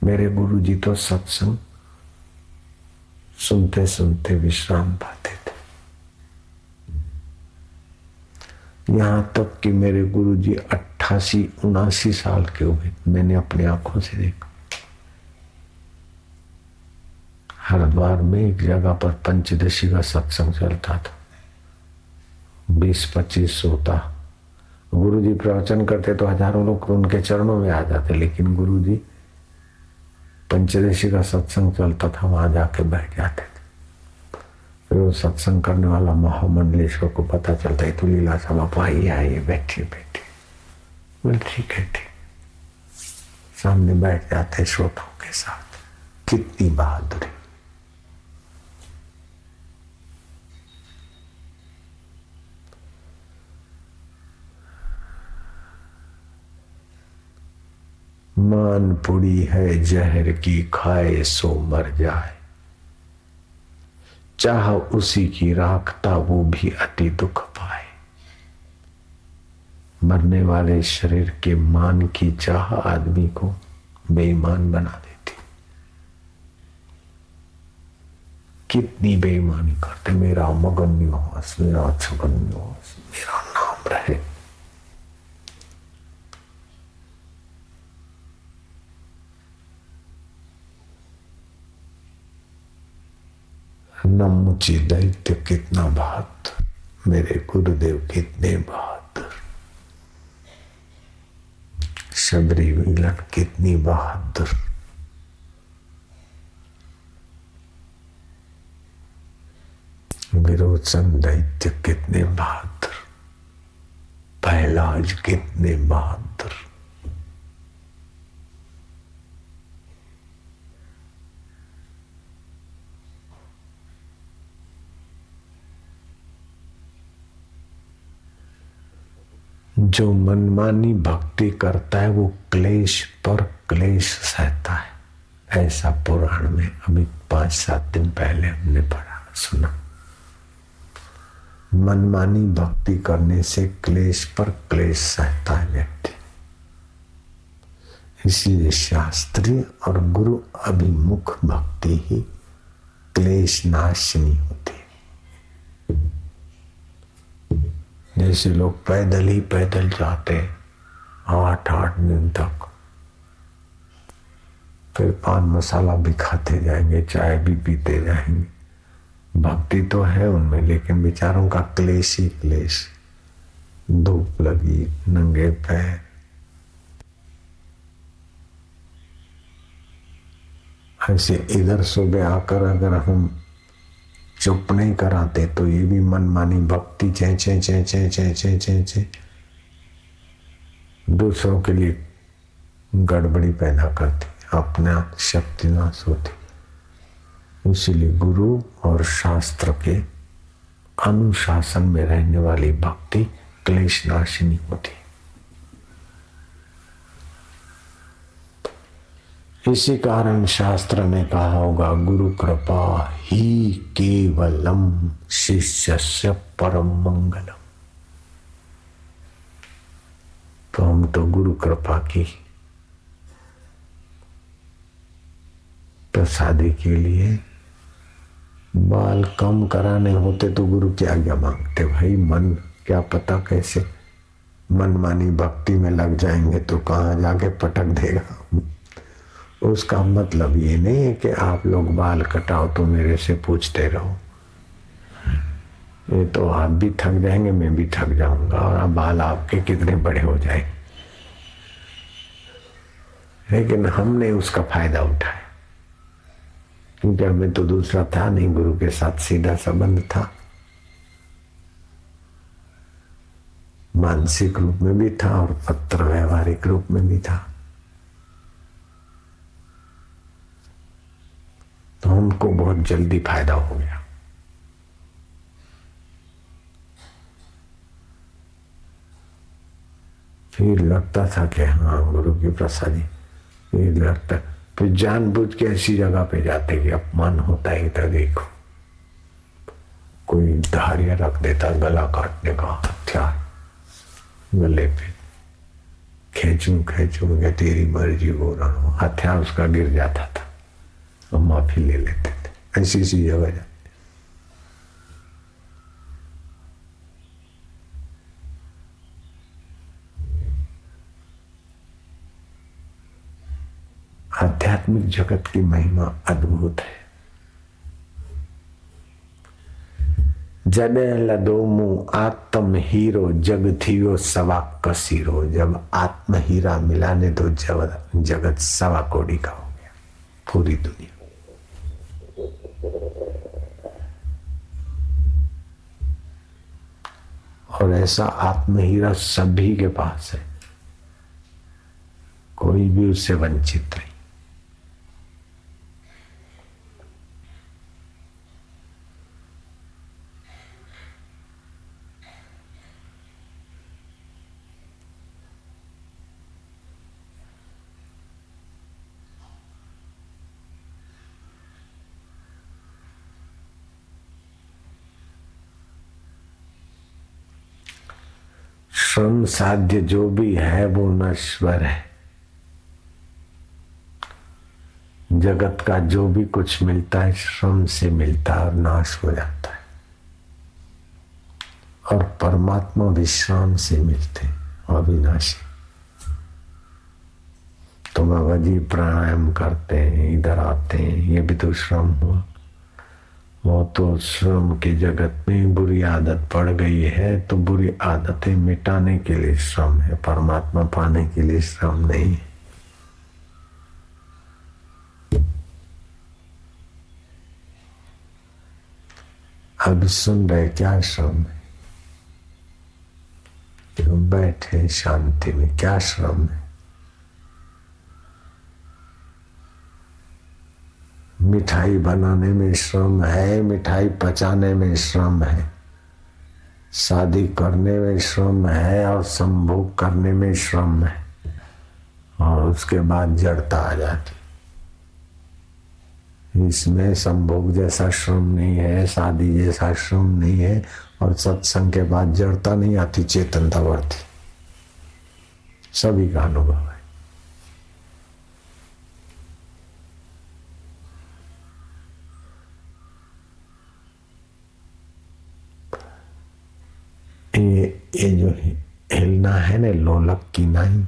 मेरे गुरु जी तो सत्संग सुनते सुनते विश्राम पाते थे। यहां तक कि मेरे गुरु जी 88-79 साल के हुए, मैंने अपनी आंखों से देखा। हरिद्वार में एक जगह पर पंचदशी का सत्संग चलता था, 20-25 होता। गुरुजी प्रवचन करते तो हजारों लोग उनके चरणों में आ जाते, लेकिन गुरुजी पंचदशी का सत्संग चलता था, वहां जाके बैठ जाते थे। फिर वो सत्संग करने वाला महामंडलेश्वर को पता चलता है तो लीला साहब आप आइए बैठिए। बोले ठीक है, सामने बैठ जाते श्रोताओं के साथ। कितनी बहादुरी! मान पुड़ी है जहर की, खाए सो मर जाए, चाह उसी की राखता वो भी अति दुख पाए। मरने वाले शरीर के मान की चाह आदमी को बेईमान बना देती। कितनी बेईमानी करते, मेरा मगन निवास, मेरा छगन निवास, मेरा नाम रहे। नमुची दैत्य कितना बात मेरे गुरुदेव कितने बहादुर, शबरी मिलन कितनी बहादुर, विरोचन दैत्य कितने बहादुर, पहलाज कितने बहादुर। जो मनमानी भक्ति करता है वो क्लेश पर क्लेश सहता है। ऐसा पुराण में अभी 5-7 दिन पहले हमने पढ़ा सुना। मनमानी भक्ति करने से क्लेश पर क्लेश सहता है व्यक्ति। इसलिए शास्त्रीय और गुरु अभिमुख भक्ति ही क्लेश नाशिनी होती है। जैसे लोग पैदल ही पैदल जाते 8-8 दिन तक, फिर पान मसाला भी खाते जाएंगे, चाय भी पीते जाएंगे। भक्ति तो है उनमें, लेकिन बेचारों का क्लेश ही क्लेश। धूप लगी, नंगे पैर, ऐसे इधर सुबह आकर अगर हम चुप नहीं कराते तो ये भी मनमानी भक्ति चे चे चे चे चे चे चे चे दूसरों के लिए गड़बड़ी पैदा करती, अपना शक्ति नाश होती। इसलिए गुरु और शास्त्र के अनुशासन में रहने वाली भक्ति क्लेश नाशिनी होती। इसी कारण शास्त्र ने कहा होगा, गुरु कृपा ही केवलम शिष्यस्य परम मंगलम। तो हम तो गुरु कृपा की प्रसादी के लिए बाल कम कराने होते तो गुरु की आज्ञा मांगते। भाई मन क्या पता कैसे मनमानी भक्ति में लग जाएंगे तो कहाँ जाके पटक देगा। उसका मतलब ये नहीं है कि आप लोग बाल कटाओ तो मेरे से पूछते रहो। ये तो आप भी थक जाएंगे, मैं भी थक जाऊंगा, और अब बाल आपके कितने बड़े हो जाए। लेकिन हमने उसका फायदा उठाया, क्योंकि हमें तो दूसरा था नहीं, गुरु के साथ सीधा संबंध था, मानसिक रूप में भी था और पत्र व्यवहारिक रूप में भी था। तो हमको बहुत जल्दी फायदा हो गया। फिर लगता था कि हाँ गुरु की प्रसादी, फिर लगता, फिर जानबूझ के ऐसी जगह पे जाते कि अपमान होता है। तो देखो कोई धारिया रख देता, गला काटने का हथियार गले पे, खींचूंगा तेरी मर्जी हो रहा हूं, हथियार उसका गिर जाता था, हम माफी ले लेते थे। ऐसी सी जगह जाते। आध्यात्मिक जगत की महिमा अद्भुत है। जडे लदो मुंह आत्म हीरो जग थियो सवा कसीरो। जब आत्म हीरा मिलाने तो जगत सवा कोड़ी का हो गया, पूरी दुनिया। और ऐसा आत्म हीरा सभी के पास है, कोई भी उससे वंचित नहीं। श्रम साध्य जो भी है वो नश्वर है। जगत का जो भी कुछ मिलता है श्रम से मिलता है और नाश हो जाता है, और परमात्मा विश्राम से मिलते हैं अविनाशी। तो बाबा जी प्राणायाम करते हैं, इधर आते हैं, ये भी तो श्रम हुआ। वो तो श्रम की जगत में बुरी आदत पड़ गई है, तो बुरी आदतें मिटाने के लिए श्रम है, परमात्मा पाने के लिए श्रम नहीं। अभी सुन रहे क्या श्रम है? क्यों बैठे शांति में, क्या श्रम है? मिठाई बनाने में श्रम है, मिठाई पचाने में श्रम है, शादी करने में श्रम है और संभोग करने में श्रम है, और उसके बाद जड़ता आ जाती। इसमें संभोग जैसा श्रम नहीं है, शादी जैसा श्रम नहीं है, और सत्संग के बाद जड़ता नहीं आती, चेतनता बढ़ती। सभी का अनुभव है। ये जो हिलना है ना, लोलक की नहीं,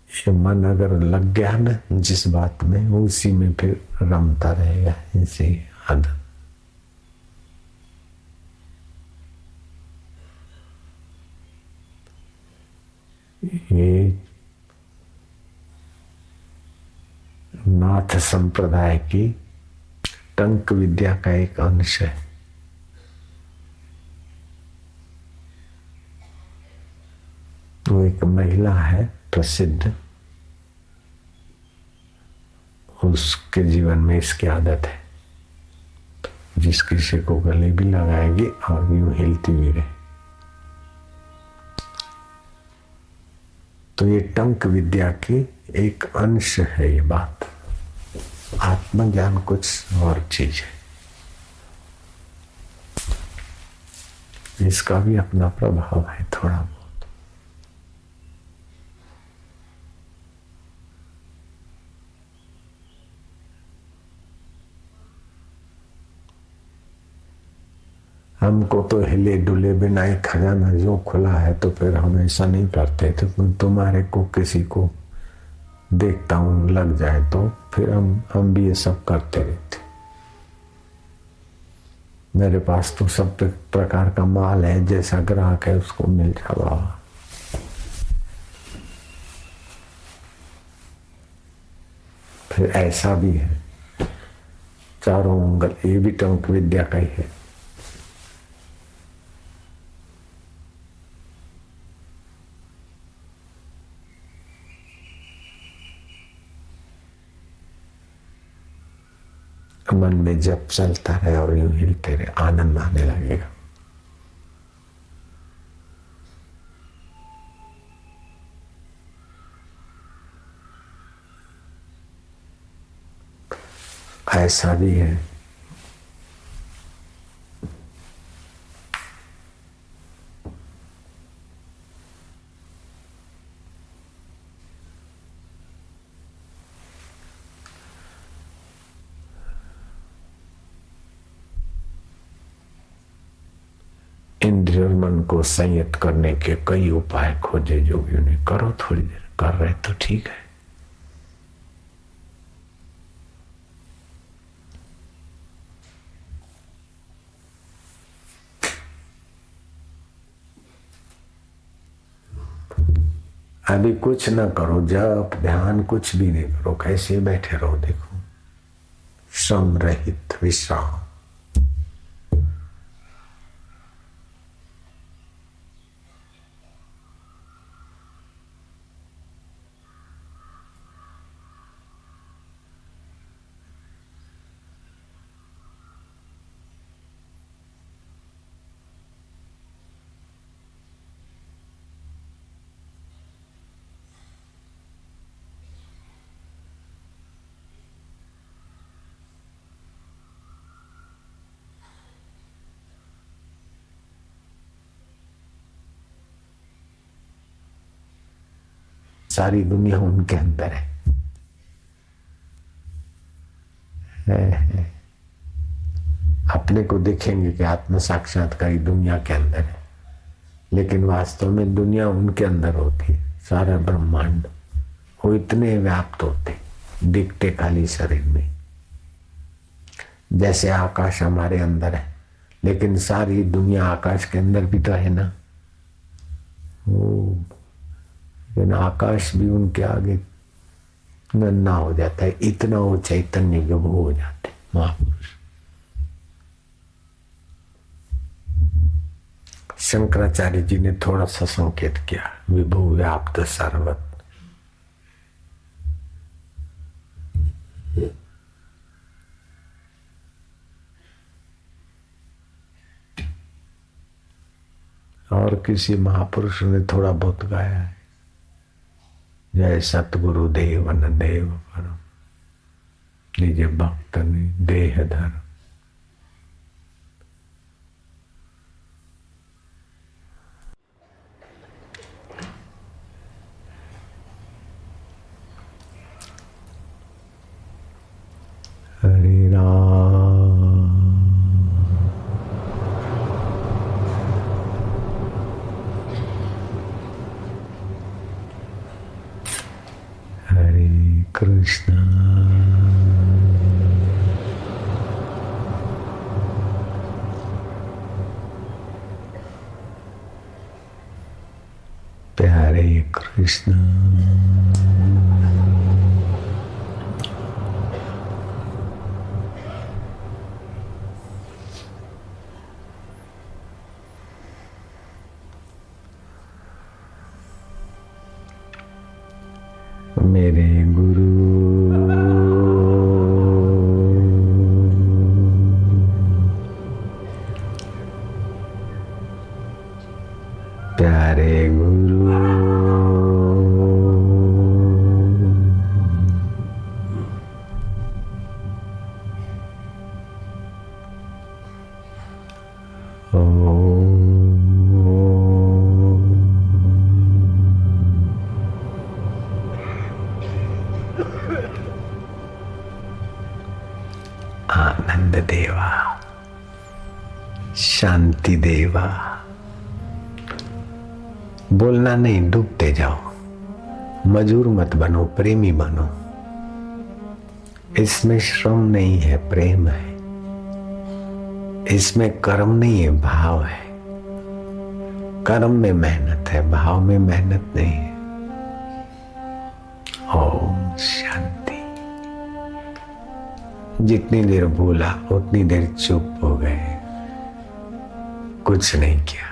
ये मन अगर लग गया ना जिस बात में, उसी में फिर रमता रहेगा। इसी आदत ये नाथ संप्रदाय की टंक विद्या का एक अंश है। वो एक महिला है प्रसिद्ध, उसके जीवन में इसकी आदत है, जिस किसी को गले भी लगाएगी और यूं हिलती भी रहे। तो ये टंक विद्या की एक अंश है ये बात। आत्मज्ञान कुछ और चीज है, इसका भी अपना प्रभाव है थोड़ा बहुत। हमको तो हिले डुले बिना ही खजाना जो खुला है, तो फिर हम ऐसा नहीं करते। तो तुम्हारे को किसी को देखता हूं लग जाए तो फिर हम भी ये सब करते रहते। मेरे पास तो सब प्रकार का माल है, जैसा ग्राहक है उसको मिल जावा। फिर ऐसा भी है, चारों उंगल, ये भी टंक विद्या का ही है। मन में जब चलता रहे और यूं हिलते रहे, आनंद आने लगेगा। ऐसा भी है। इंद्रिय और मन को संयत करने के कई उपाय खोजे जोगियों ने। करो, थोड़ी देर कर रहे तो ठीक है। अभी कुछ ना करो, जप ध्यान कुछ भी नहीं करो, कैसे बैठे रहो। देखो, श्रम रहित विश्राम। सारी दुनिया उनके अंदर है। अपने को देखेंगे कि आत्म साक्षात्कारी दुनिया के अंदर है, लेकिन वास्तव में दुनिया उनके अंदर होती है। सारा ब्रह्मांड वो इतने व्याप्त होते, दिखते खाली शरीर में। जैसे आकाश हमारे अंदर है, लेकिन सारी दुनिया आकाश के अंदर भी तो है ना। लेकिन आकाश भी उनके आगे नन्हा हो जाता है, इतना वो चैतन्य के वो हो जाते महापुरुष। शंकराचार्य जी ने थोड़ा सा संकेत किया, विभु व्याप्त सर्वत्र। और किसी महापुरुष ने थोड़ा बहुत गाया है, जय सतगुरु देवन देव परम, निज भक्त ने देह धर। हरे राम हरे कृष्ण प्यारे कृष्ण मेरे गुरु प्यारे गुरु आनंद देवा, शांति देवा। बोलना नहीं, डूबते जाओ, मजूर मत बनो, प्रेमी बनो। इसमें श्रम नहीं है, प्रेम है। इसमें कर्म नहीं है, भाव है। कर्म में मेहनत है, भाव में मेहनत नहीं है। ओम शांति। जितनी देर बोला उतनी देर चुप हो गए, कुछ नहीं किया।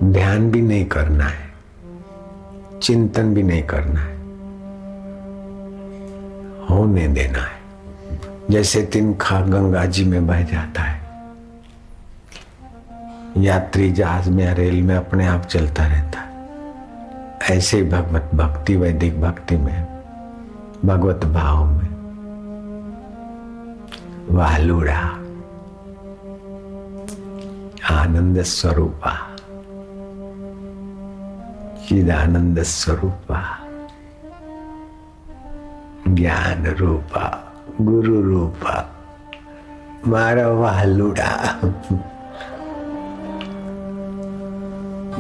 ध्यान भी नहीं करना है, चिंतन भी नहीं करना है, होने देना है। जैसे तिनखा गंगा जी में बह जाता है, यात्री जहाज में या रेल में अपने आप चलता रहता है, ऐसे ही भगवत भक्ति, वैदिक भक्ति में, भगवत भाव में वालुड़ा आनंद स्वरूपा, चिदानंद स्वरूपा, ज्ञान रूपा, गुरु रूपा, मारा वालुड़ा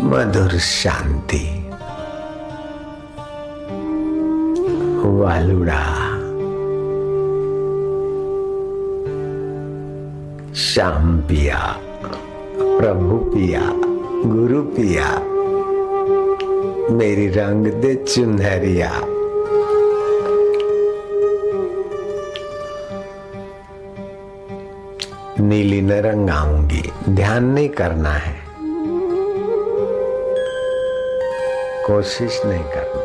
मधुर शांति वालुड़ा श्याम पिया, प्रभु पिया, गुरु पिया, मेरी रंग दे चुनहरिया। नीली न रंगाऊंगी। ध्यान नहीं करना है, कोशिश नहीं करना।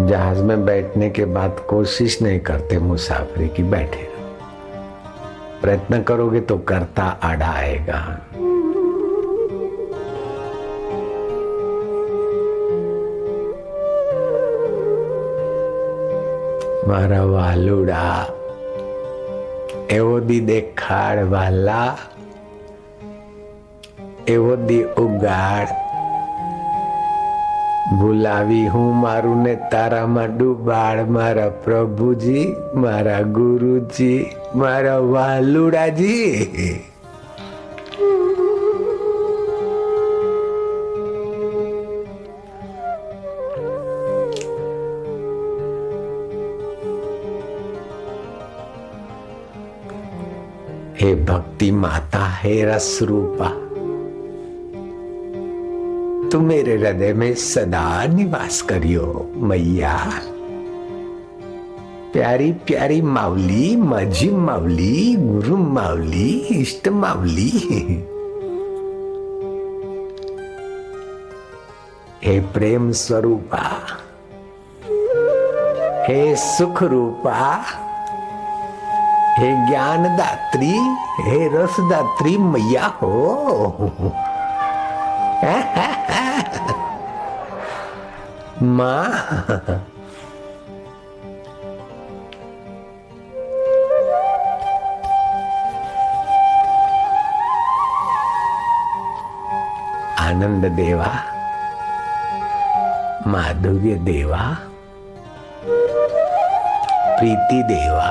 जहाज में बैठने के बाद कोशिश नहीं करते मुसाफरी की, बैठे रहो। प्रयत्न करोगे तो करता आड़ा आएगा। मारा वालुड़ा एवो दी देखाड़ वाला, एवो दी उगाड़। बुलावी हूँ मारू ने तारा में डूबाड़। मारा प्रभु जी, मारा गुरु जी, मारा वालुड़ा जी। हे भक्ति माता, हे रस रूपा, तू मेरे हृदय में सदा निवास करियो मैया। प्यारी प्यारी मावली, माझी मावली, गुरु मावली, इष्ट मावली। हे प्रेम स्वरूपा, हे सुख रूपा, हे ज्ञान दात्री, हे रस दात्री मैया हो। माँ आनंद देवा, माधुर्य देवा, प्रीति देवा,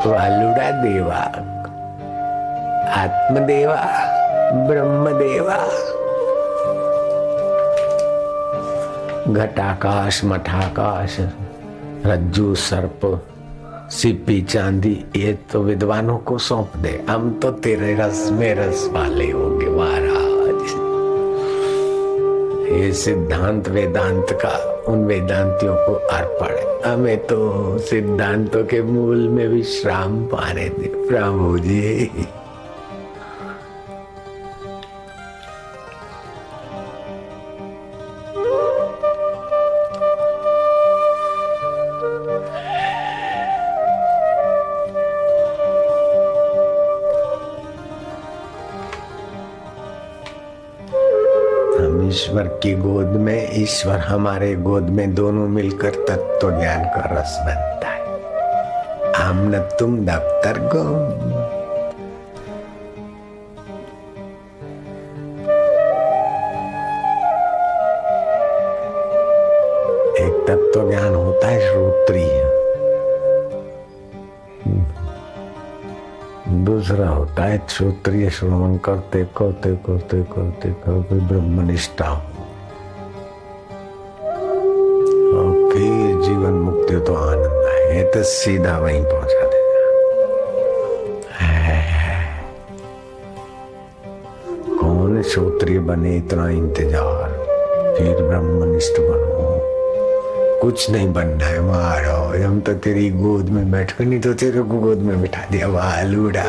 वालुड़ा देवा, आत्मदेवा, ब्रह्मदेवा, घटाकाश, मठाकाश, रज्जू, सर्प, सीपी, चांदी, ये तो विद्वानों को सौंप दे, हम तो तेरे रस में रस वाले होंगे महाराज। ये सिद्धांत वेदांत का उन वेदांतियों को अर्पण है, हमें तो सिद्धांतों के मूल में विश्राम पाने दे प्रभु जी। ईश्वर की गोद में, ईश्वर हमारे गोद में, दोनों मिलकर तत्व ज्ञान का रस बनता है। हम न तुम दफ्तर गो, एक तत्व ज्ञान होता है श्रोत्रिय, दूसरा होता है श्रोत्रिय श्रवण करते करते करते करते करते ब्रह्मनिष्ठा हो और फिर जीवन मुक्ति तो आनंद है, तो सीधा वहीं पहुंचा देगा। कौन श्रोत्रिय बने इतना इंतजार, फिर ब्रह्मनिष्ठ बनो। कुछ नहीं बनना है मारो, हम तो तेरी गोद में बैठ कर, नहीं तो तेरे को गोद में बिठा दिया वालूड़ा।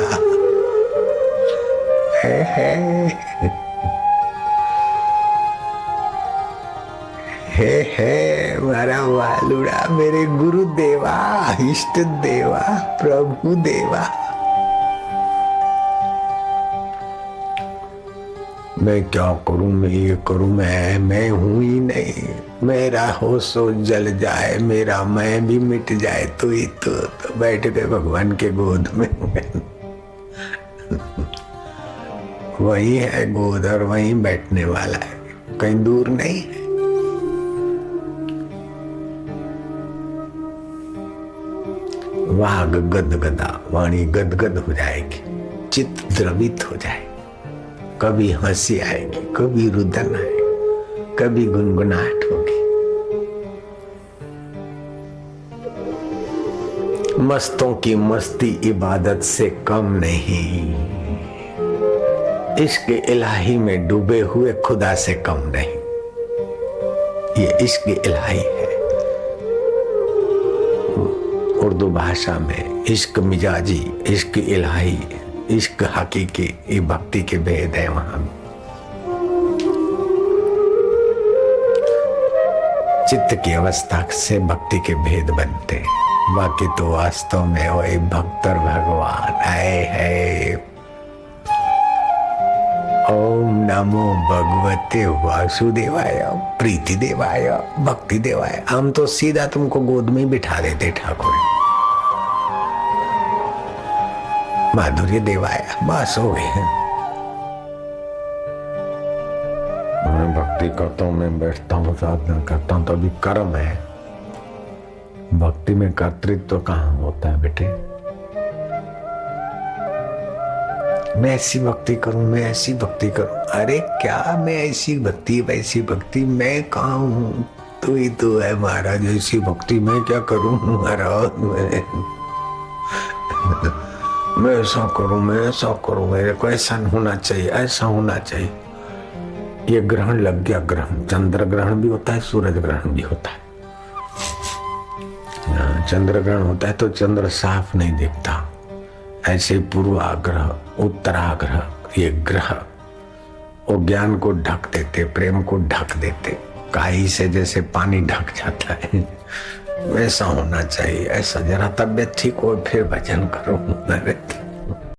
हे मारा वालूड़ा, मेरे गुरु देवा, इष्ट देवा, प्रभु देवा। मैं क्या करूं, मैं ये करूं, मैं हूं ही नहीं, मेरा होश जल जाए, मेरा मैं भी मिट जाए, तो ही तो बैठ गए भगवान के गोद में। वही है गोद और वहीं बैठने वाला है, कहीं दूर नहीं है। वाग गदगदा, वाणी गदगद हो जाएगी, चित्त द्रवित हो जाएगी, कभी हंसी आएगी, कभी रुदन आएगी, कभी गुनगुनाहट होगी। मस्तों की मस्ती इबादत से कम नहीं, इश्क इलाही में डूबे हुए खुदा से कम नहीं। ये इश्क इलाही है। उर्दू भाषा में इश्क मिजाजी, इश्क इलाही, इश्क हकीकी, ये भक्ति के भेद है। वहां चित्त की अवस्था से भक्ति के भेद बनते हैं, बाकी तो वास्तव में वही भक्त और भगवान है। ओम नमो भगवते वासुदेवाय, प्रीति देवाय, भक्ति देवाय। हम तो सीधा तुमको गोद में बिठा देते ठाकुर, माधुर्य देवाय, बस हो गए। मैं भक्ति करता हूँ, मैं बैठता हूँ, साधना करता हूँ, तो अभी कर्म है। भक्ति में कर्तृत्व तो कहाँ होता है बेटे? मैं ऐसी भक्ति करूं, मैं ऐसी भक्ति करूं। अरे क्या मैं ऐसी भक्ति वैसी भक्ति, मैं कहाँ हूँ? तू ही तो है महाराज। ऐसी भक्ति मैं क्या करूं महाराज? मैं ऐसा करूं, मैं ऐसा करूं, मेरे को ऐसा होना चाहिए, ऐसा होना चाहिए। ये ग्रहण लग गया। ग्रहण, चंद्र ग्रहण भी होता है, सूरज ग्रहण भी होता है। चंद्र ग्रहण होता है तो चंद्र साफ नहीं दिखता। ऐसे पूर्वाग्रह, उत्तराग्रह, ये ग्रह वो ज्ञान को ढक देते, प्रेम को ढक देते। काई से जैसे पानी ढक जाता है, वैसा होना चाहिए। ऐसा जरा तबियत ठीक हो फिर भजन करो।